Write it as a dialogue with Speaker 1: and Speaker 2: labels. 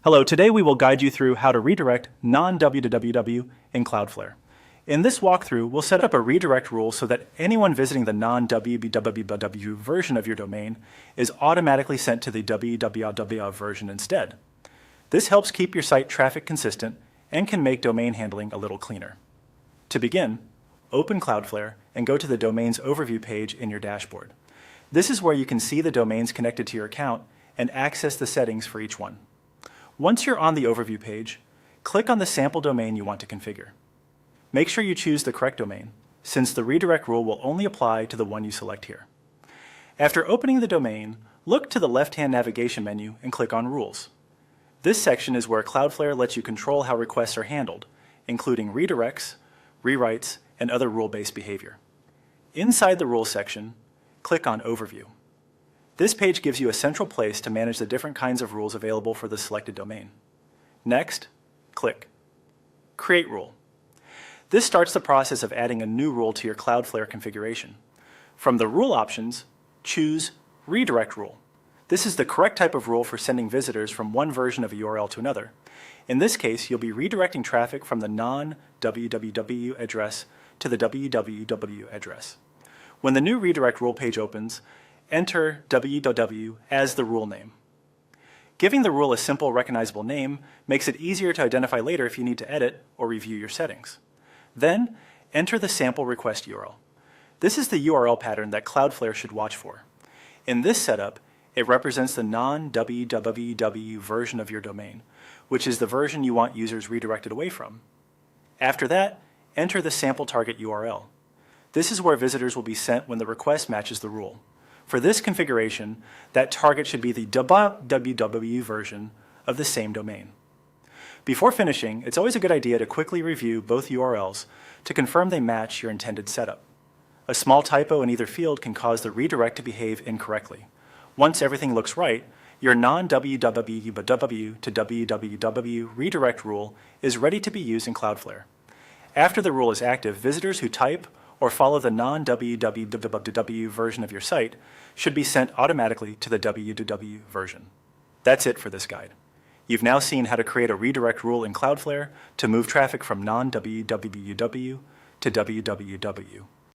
Speaker 1: Hello, today we will guide you through how to redirect non-WWW in Cloudflare. In this walkthrough, we'll set up a redirect rule so that anyone visiting the non-WWW version of your domain is automatically sent to the WWW version instead. This helps keep your site traffic consistent and can make domain handling a little cleaner. To begin, open Cloudflare and go to the Domains Overview page in your dashboard. This is where you can see the domains connected to your account and access the settings for each one. Once you're on the overview page, click on the sample domain you want to configure. Make sure you choose the correct domain, since the redirect rule will only apply to the one you select here. After opening the domain, look to the left-hand navigation menu and click on Rules. This section is where Cloudflare lets you control how requests are handled, including redirects, rewrites, and other rule-based behavior. Inside the Rules section, click on Overview. This page gives you a central place to manage the different kinds of rules available for the selected domain. Next, click Create Rule. This starts the process of adding a new rule to your Cloudflare configuration. From the rule options, choose Redirect Rule. This is the correct type of rule for sending visitors from one version of a URL to another. In this case, you'll be redirecting traffic from the non-WWW address to the WWW address. When the new redirect rule page opens, enter WWW as the rule name. Giving the rule a simple, recognizable name makes it easier to identify later if you need to edit or review your settings. Then, enter the sample request URL. This is the URL pattern that Cloudflare should watch for. In this setup, it represents the non-WWW version of your domain, which is the version you want users redirected away from. After that, enter the sample target URL. This is where visitors will be sent when the request matches the rule. For this configuration, that target should be the WWW version of the same domain. Before finishing, it's always a good idea to quickly review both URLs to confirm they match your intended setup. A small typo in either field can cause the redirect to behave incorrectly. Once everything looks right, your non-WWW to WWW redirect rule is ready to be used in Cloudflare. After the rule is active, visitors who type or follow the non-WWW version of your site should be sent automatically to the WWW version. That's it for this guide. You've now seen how to create a redirect rule in Cloudflare to move traffic from non-WWW to WWW.